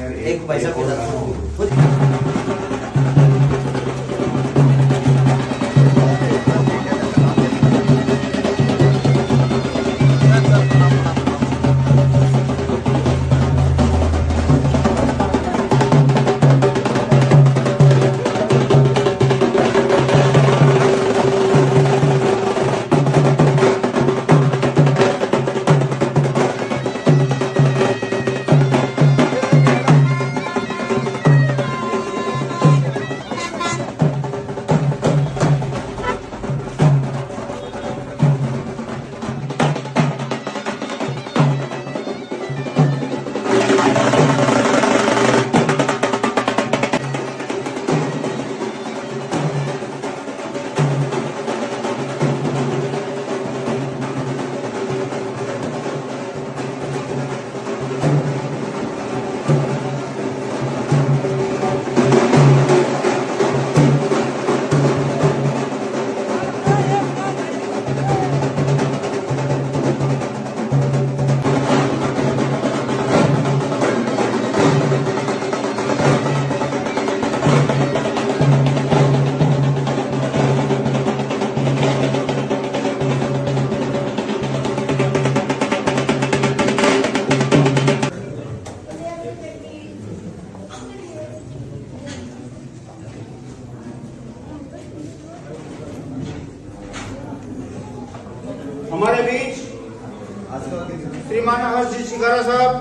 एक पैसा हमारे बीच श्रीमान हर्षजी शिकारा साहब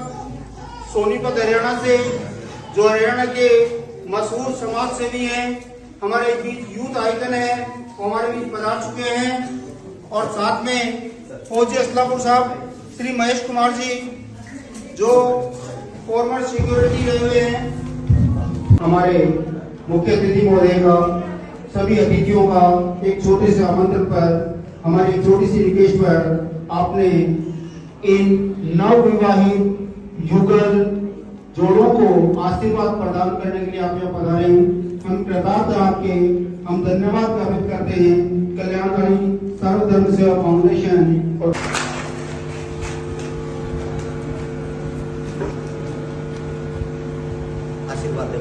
सोनीपत हरियाणा से, जो हरियाणा के मशहूर समाज सेवी हैं, हमारे बीच यूथ आइकन है, वो हमारे बीच पधार चुके हैं। और साथ में फौजी असलापुर साहब श्री महेश कुमार जी, जो फॉर्मर सिक्योरिटी रहे हुए हैं। हमारे मुख्य अतिथि महोदय का, सभी अतिथियों का एक छोटे से आमंत्रण पर, हमारी एक छोटी सी रिक्वेस्ट पर आपने इन नवविवाहित युगल जोड़ों को आशीर्वाद प्रदान करने के लिए आप यहाँ पधारे। हम कृतज्ञ आपके, हम धन्यवाद ज्ञापित करते हैं कल्याणकारी सर्वधर्म सेवा फाउंडेशन और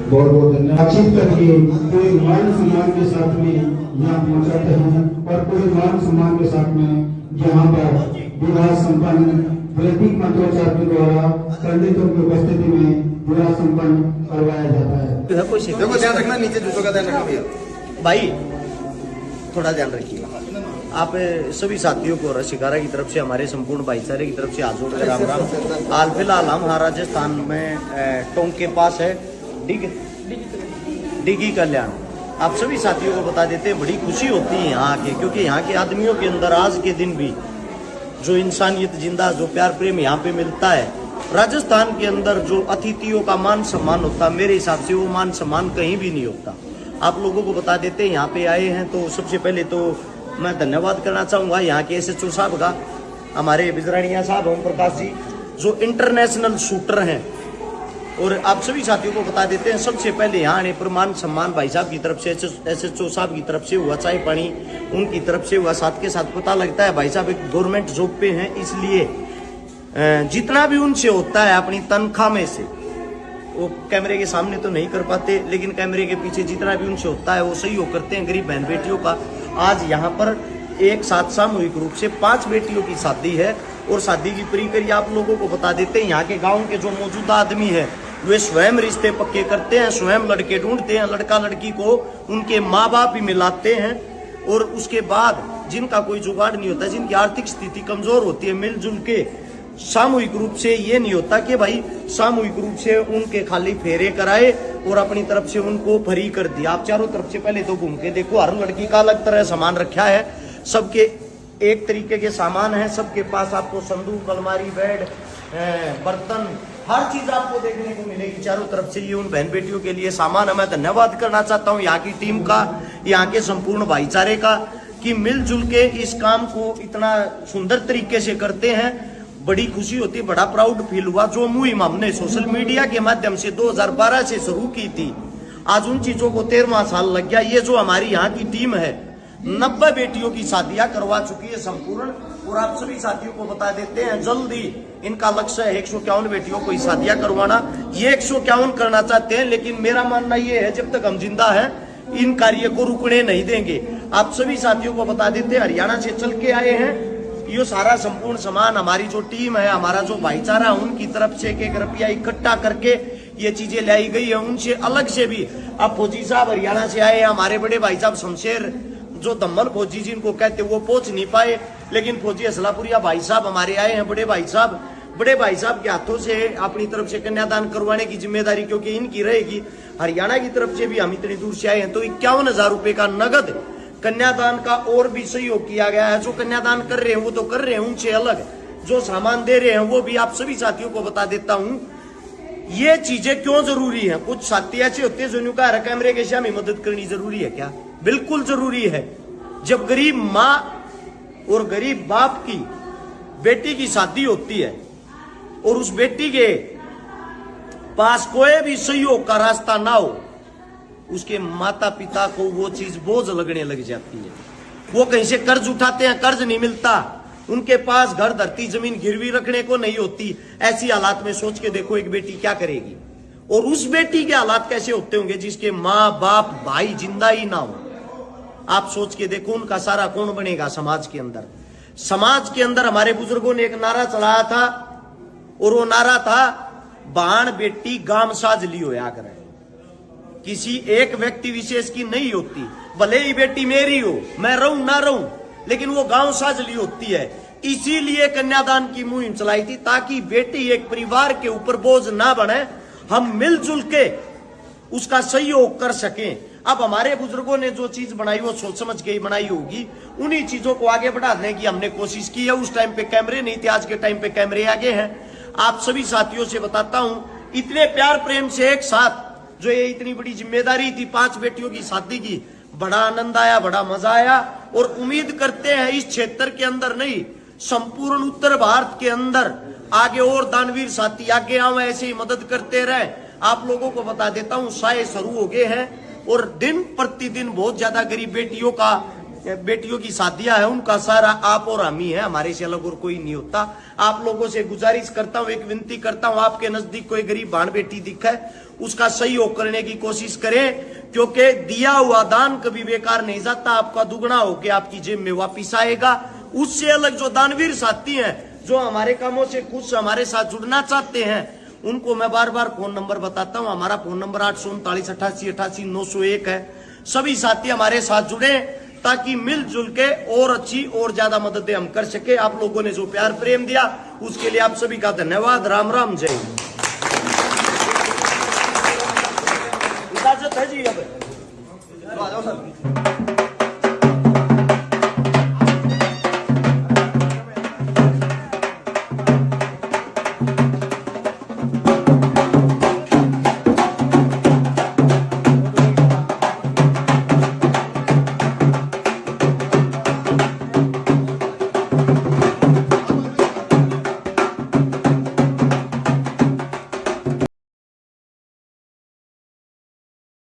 बहुत बहुत धन्यवाद करके पूरे मान सम्मान के साथ में यहाँ पहुँचाते हैं। और पूरे मान सम्मान के साथ में यहाँ पर विवाह संपन्न वैदिक मंत्रोच्चार के द्वारा पंडितों की उपस्थिति में विवाह संपन्न करवाया जाता है। देखो ध्यान रखना, नीचे जूतों का ध्यान रखना भैया। भाई थोड़ा ध्यान रखिए। आप सभी साथियों को शिकारा की तरफ से, हमारे संपूर्ण भाईचारे की तरफ से हाथ जोड़ कर राम राम। हाल फिलहाल हम राजस्थान में टोंक के पास है डिगी कल्याण। आप सभी साथियों को बता देते हैं, बड़ी खुशी होती है यहाँ आके, क्योंकि यहाँ के आदमियों के अंदर आज के दिन भी जो इंसानियत जिंदा, जो प्यार प्रेम यहाँ पे मिलता है। राजस्थान के अंदर जो अतिथियों का मान सम्मान होता, मेरे हिसाब से वो मान सम्मान कहीं भी नहीं होता। आप लोगों को बता देते हैं, यहाँ पे आए हैं तो सबसे पहले तो मैं धन्यवाद करना चाहूँगा यहाँ के SHO साहब का, हमारे बिजरानिया साहब ओम प्रकाश जी, जो इंटरनेशनल शूटर हैं। और आप सभी साथियों को बता देते हैं, सबसे पहले यहाँ आने पर मान सम्मान भाई साहब की तरफ से, SHO साहब की तरफ से हुआ, चाय पानी उनकी तरफ से हुआ। साथ के साथ पता लगता है भाई साहब एक गवर्नमेंट जॉब पे हैं, इसलिए जितना भी उनसे होता है अपनी तनख्वाह में से, वो कैमरे के सामने तो नहीं कर पाते, लेकिन कैमरे के पीछे जितना भी उनसे होता है वो सहयोग करते हैं गरीब बहन बेटियों का। आज यहाँ पर एक साथ सामूहिक रूप से 5 बेटियों की शादी है। और शादी की प्रक्रिया आप लोगों को बता देते हैं, यहाँ के गाँव के जो मौजूदा आदमी है वे स्वयं रिश्ते पक्के करते हैं, स्वयं लड़के ढूंढते हैं, लड़का लड़की को उनके माँ बाप ही मिलाते हैं। और उसके बाद जिनका कोई जुगाड़ नहीं होता, जिनकी आर्थिक स्थिति कमजोर होती है, मिलजुल के सामूहिक रूप से ये नहीं होता कि भाई सामूहिक रूप से उनके खाली फेरे कराए और अपनी तरफ से उनको फ्री कर दिया। आप चारों तरफ से पहले तो घूम के देखो, हर लड़की का अलग तरह सामान रखा है, सबके एक तरीके के सामान है, सबके पास आपको संदूक, अलमारी, बेड, बर्तन, हर चीज आपको देखने को मिलेगी चारों तरफ से। ये उन बहन बेटियों के लिए सामान है। मैं धन्यवाद करना चाहता हूँ यहाँ की टीम का, यहाँ के संपूर्ण भाईचारे का, कि मिलजुल के इस काम को इतना सुंदर तरीके से करते हैं। बड़ी खुशी होती है, बड़ा प्राउड फील हुआ। जो मुहिम हमने सोशल मीडिया के माध्यम से 2012 से शुरू की थी, आज उन चीजों को 13वां साल लग गया। ये जो हमारी यहाँ की टीम है, 90 बेटियों की शादियां करवा चुकी है संपूर्ण। और आप सभी साथियों को बता देते हैं जल्दी इनका लक्ष्य है 151 बेटियों को शादियां करवाना। ये 151 करना चाहते हैं, लेकिन मेरा मानना ये है जब तक हम जिंदा हैं इन कार्य को रुकने नहीं देंगे। आप सभी साथियों को बता देते हैं हरियाणा से चल के आए हैं, ये सारा संपूर्ण सामान हमारी जो टीम है, हमारा जो भाईचारा, उनकी तरफ से 1 रुपया इकट्ठा करके ये चीजें लाई गई है। उनसे अलग से भी अब फौजी साहब हरियाणा से आए हैं, हमारे बड़े भाई साहब शमशेर जो दम्मल फौजी जिनको कहते वो पहुंच नहीं पाए, लेकिन फौजी असलापुरिया भाई साहब हमारे आए हैं। बड़े भाई साहब के हाथों से अपनी तरफ से कन्यादान करवाने की जिम्मेदारी क्योंकि इनकी रहेगी। हरियाणा की तरफ से भी हम इतनी दूर से आए हैं, तो 51,000 रुपए का नगद कन्यादान का और भी सहयोग किया गया है। जो कन्यादान कर रहे हैं वो तो कर रहे हैं, उनसे अलग जो सामान दे रहे हैं वो भी आप सभी साथियों को बता देता हूं। ये चीजें क्यों जरूरी है? कुछ साथी ऐसे होते हैं जो कहा कैमरे के सामने मदद करनी जरूरी है क्या? बिल्कुल जरूरी है। जब गरीब माँ और गरीब बाप की बेटी की शादी होती है और उस बेटी के पास कोई भी सहयोग का रास्ता ना हो, उसके माता पिता को वो चीज बोझ लगने लग जाती है। वो कहीं से कर्ज उठाते हैं, कर्ज नहीं मिलता, उनके पास घर धरती जमीन गिरवी रखने को नहीं होती। ऐसी हालात में सोच के देखो एक बेटी क्या करेगी, और उस बेटी के हालात कैसे होते होंगे जिसके माँ बाप भाई जिंदा ही ना हो। आप सोच के देखो उनका सारा कौन बनेगा समाज के अंदर। समाज के अंदर हमारे बुजुर्गों ने एक नारा चलाया था, और वो नारा था बाण बेटी गाम साज लियो आकर। किसी एक व्यक्ति विशेष की नहीं होती, भले ही बेटी मेरी हो, मैं रहूं ना रहूं, लेकिन वो गांव साज ली होती है। इसीलिए कन्यादान की मुहिम चलाई थी ताकि बेटी एक परिवार के ऊपर बोझ ना बने, हम मिलजुल के उसका सहयोग कर सकें। अब हमारे बुजुर्गों ने जो चीज बनाई वो सोच समझ के ही बनाई होगी, उन्हीं चीजों को आगे बढ़ाने की हमने कोशिश की है। उस टाइम पे कैमरे नहीं थे, आज के टाइम पे कैमरे आगे हैं। आप सभी साथियों से बताता हूं, इतने प्यार प्रेम से एक साथ जो ये इतनी बड़ी जिम्मेदारी थी 5 बेटियों की शादी की, बड़ा आनंद आया, बड़ा मजा आया। और उम्मीद करते हैं इस क्षेत्र के अंदर नहीं, संपूर्ण उत्तर भारत के अंदर आगे और दानवीर साथी आगे आवे, ऐसे ही मदद करते रहे। आप लोगों को बता देता हूं साए शुरू हो गए हैं, और दिन प्रतिदिन बहुत ज्यादा गरीब बेटियों की शादियां है, उनका सारा आप और हम ही है, हमारे से अलग और कोई नहीं होता। आप लोगों से गुजारिश करता हूं, एक विनती करता हूं, आपके नजदीक कोई गरीब भाण बेटी दिखे उसका सहयोग करने की कोशिश करें, क्योंकि दिया हुआ दान कभी बेकार नहीं जाता, आपका दुगना होकर आपकी जेब में वापिस आएगा। उससे अलग जो दानवीर साथी हैं, जो हमारे कामों से खुश हमारे साथ जुड़ना चाहते हैं, उनको मैं बार बार फोन नंबर बताता हूं। हमारा फोन नंबर 839 88 88 901 है। सभी साथी हमारे साथ जुड़े ताकि मिलजुल के और अच्छी और ज्यादा मददें हम कर सके। आप लोगों ने जो प्यार प्रेम दिया उसके लिए आप सभी का धन्यवाद। राम राम, जय हिंद।